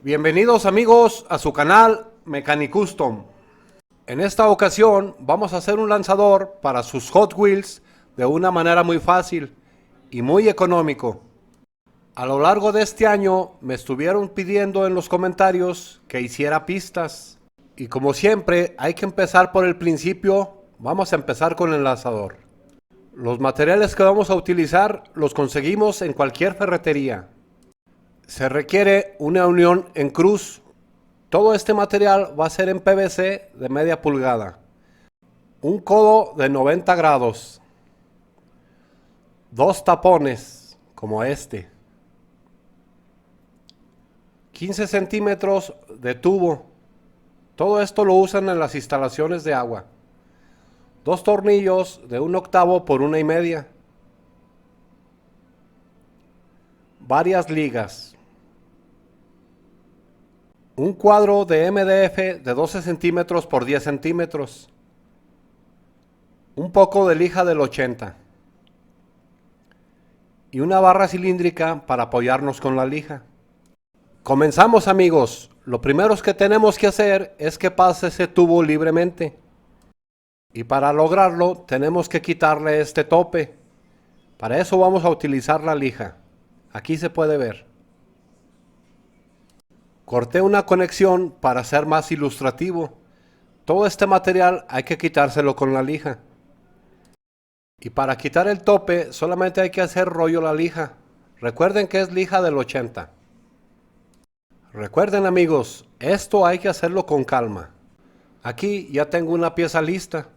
Bienvenidos amigos a su canal Mecanicustom. En esta ocasión vamos a hacer un lanzador para sus Hot Wheels de una manera muy fácil y muy económico. A lo largo de este año me estuvieron pidiendo en los comentarios que hiciera pistas. Y como siempre hay que empezar por el principio, vamos a empezar con el lanzador. Los materiales que vamos a utilizar los conseguimos en cualquier ferretería. Se requiere una unión en cruz. Todo este material va a ser en PVC de media pulgada. Un codo de 90 grados. Dos tapones como este. 15 centímetros de tubo. Todo esto lo usan en las instalaciones de agua. Dos tornillos de 1/8 por 1,5. Varias ligas. Un cuadro de MDF de 12 centímetros por 10 centímetros. Un poco de lija del 80. Y una barra cilíndrica para apoyarnos con la lija. Comenzamos amigos. Lo primero que tenemos que hacer es que pase ese tubo libremente. Y para lograrlo tenemos que quitarle este tope. Para eso vamos a utilizar la lija. Aquí se puede ver. Corté una conexión para ser más ilustrativo. Todo este material hay que quitárselo con la lija. Y para quitar el tope solamente hay que hacer rollo la lija. Recuerden que es lija del 80. Recuerden amigos, esto hay que hacerlo con calma. Aquí ya tengo una pieza lista.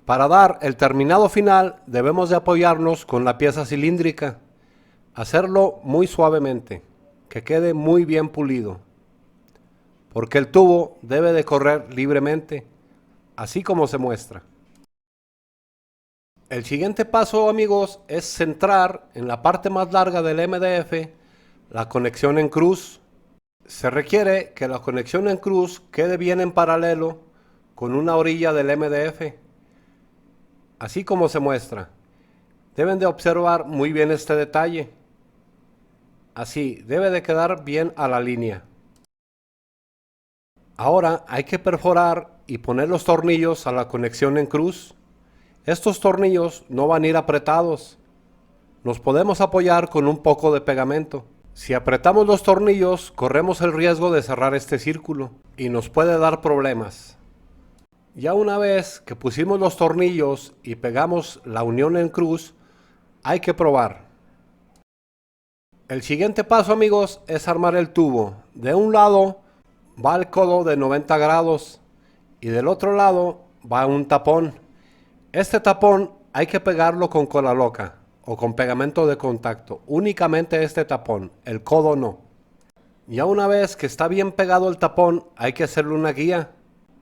Para dar el terminado final debemos de apoyarnos con la pieza cilíndrica. Hacerlo muy suavemente, que quede muy bien pulido. Porque el tubo debe de correr libremente, así como se muestra. El siguiente paso amigos es centrar en la parte más larga del MDF la conexión en cruz. Se requiere que la conexión en cruz quede bien en paralelo con una orilla del MDF. Así como se muestra. Deben de observar muy bien este detalle. Así, debe de quedar bien a la línea. Ahora hay que perforar y poner los tornillos a la conexión en cruz. Estos tornillos no van a ir apretados. Nos podemos apoyar con un poco de pegamento. Si apretamos los tornillos, corremos el riesgo de cerrar este círculo y nos puede dar problemas. Ya una vez que pusimos los tornillos y pegamos la unión en cruz, hay que probar. El siguiente paso amigos es armar el tubo. De un lado va el codo de 90 grados y del otro lado va un tapón. Este tapón hay que pegarlo con cola loca o con pegamento de contacto. Únicamente este tapón, el codo no. Ya una vez que está bien pegado el tapón, hay que hacerle una guía.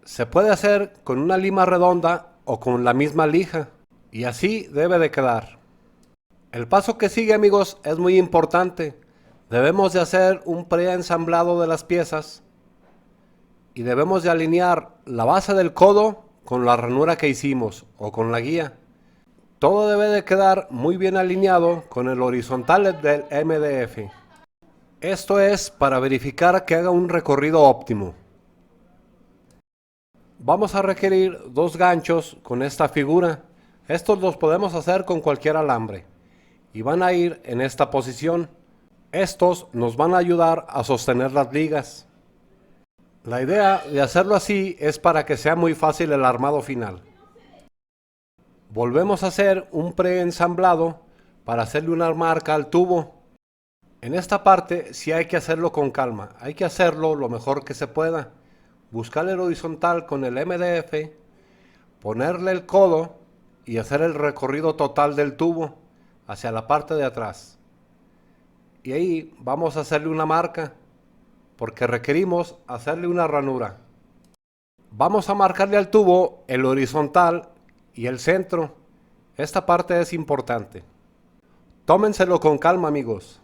Se puede hacer con una lima redonda o con la misma lija. Y así debe de quedar. El paso que sigue amigos es muy importante. Debemos de hacer un preensamblado de las piezas. Y debemos de alinear la base del codo con la ranura que hicimos o con la guía. Todo debe de quedar muy bien alineado con el horizontal del MDF. Esto es para verificar que haga un recorrido óptimo. Vamos a requerir dos ganchos con esta figura. Estos los podemos hacer con cualquier alambre y van a ir en esta posición. Estos nos van a ayudar a sostener las ligas. La idea de hacerlo así es para que sea muy fácil el armado final. Volvemos a hacer un preensamblado para hacerle una marca al tubo. En esta parte sí hay que hacerlo con calma. Hay que hacerlo lo mejor que se pueda. Buscar el horizontal con el MDF, ponerle el codo y hacer el recorrido total del tubo hacia la parte de atrás. Y ahí vamos a hacerle una marca porque requerimos hacerle una ranura. Vamos a marcarle al tubo el horizontal y el centro. Esta parte es importante. Tómenselo con calma amigos.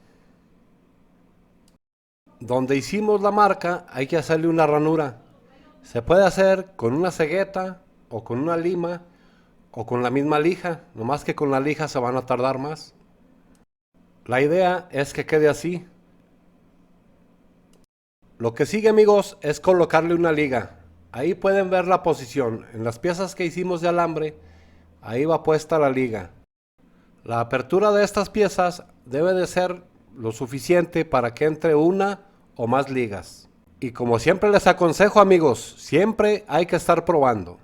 Donde hicimos la marca hay que hacerle una ranura. Se puede hacer con una cegueta o con una lima o con la misma lija, nomás que con la lija se van a tardar más. La idea es que quede así. Lo que sigue, amigos, es colocarle una liga. Ahí pueden ver la posición. En las piezas que hicimos de alambre, ahí va puesta la liga. La apertura de estas piezas debe de ser lo suficiente para que entre una o más ligas. Y como siempre les aconsejo, amigos, siempre hay que estar probando.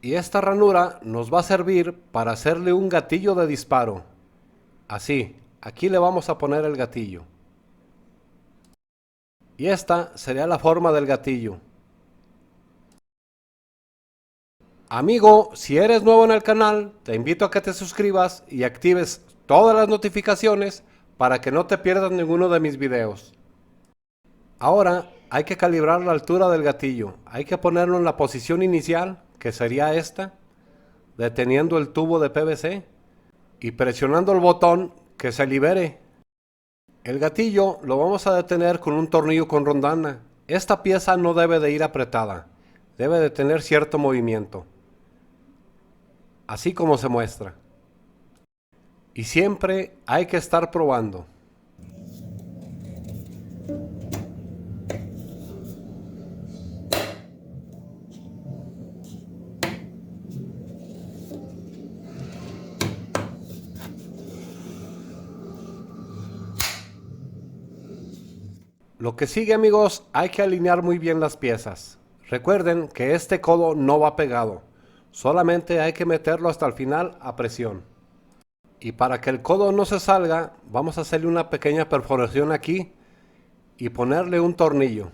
Y esta ranura nos va a servir para hacerle un gatillo de disparo. Así, aquí le vamos a poner el gatillo. Y esta sería la forma del gatillo. Amigo, si eres nuevo en el canal, te invito a que te suscribas y actives todas las notificaciones para que no te pierdas ninguno de mis videos. Ahora hay que calibrar la altura del gatillo. Hay que ponerlo en la posición inicial, que sería esta, deteniendo el tubo de PVC y presionando el botón que se libere. El gatillo lo vamos a detener con un tornillo con rondana. Esta pieza no debe de ir apretada, debe de tener cierto movimiento, así como se muestra. Y siempre hay que estar probando. Lo que sigue, amigos, hay que alinear muy bien las piezas. Recuerden que este codo no va pegado, solamente hay que meterlo hasta el final a presión. Y para que el codo no se salga, vamos a hacerle una pequeña perforación aquí y ponerle un tornillo.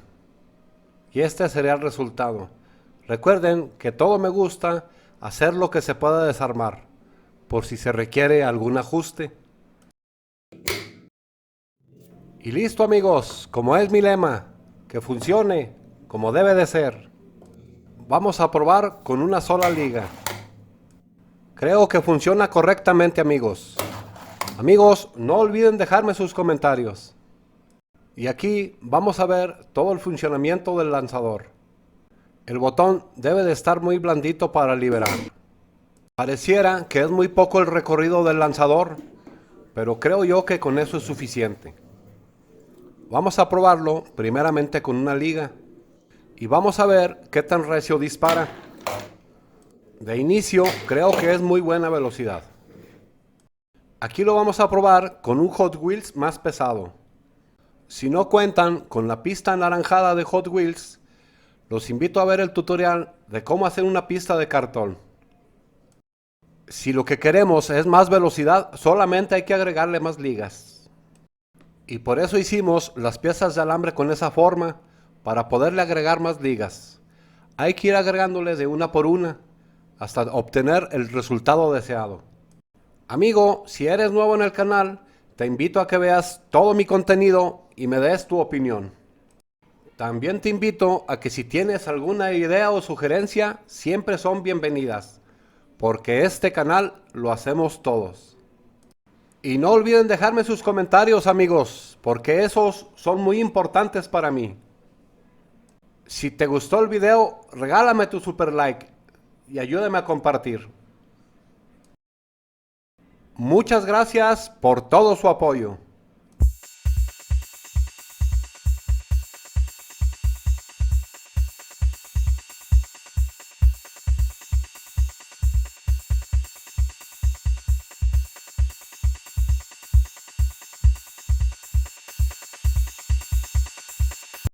Y este sería el resultado. Recuerden que todo me gusta hacer lo que se pueda desarmar, por si se requiere algún ajuste. Y listo, amigos, como es mi lema, que funcione como debe de ser. Vamos a probar con una sola liga. Creo que funciona correctamente, amigos. Amigos, no olviden dejarme sus comentarios. Y aquí vamos a ver todo el funcionamiento del lanzador. El botón debe de estar muy blandito para liberar. Pareciera que es muy poco el recorrido del lanzador, pero creo yo que con eso es suficiente. Vamos a probarlo primeramente con una liga y vamos a ver qué tan recio dispara. De inicio creo que es muy buena velocidad. Aquí lo vamos a probar con un Hot Wheels más pesado. Si no cuentan con la pista anaranjada de Hot Wheels, los invito a ver el tutorial de cómo hacer una pista de cartón. Si lo que queremos es más velocidad, solamente hay que agregarle más ligas. Y por eso hicimos las piezas de alambre con esa forma, para poderle agregar más ligas. Hay que ir agregándole de una por una, hasta obtener el resultado deseado. Amigo, si eres nuevo en el canal, te invito a que veas todo mi contenido y me des tu opinión. También te invito a que si tienes alguna idea o sugerencia, siempre son bienvenidas, porque este canal lo hacemos todos. Y no olviden dejarme sus comentarios, amigos, porque esos son muy importantes para mí. Si te gustó el video, regálame tu super like y ayúdame a compartir. Muchas gracias por todo su apoyo.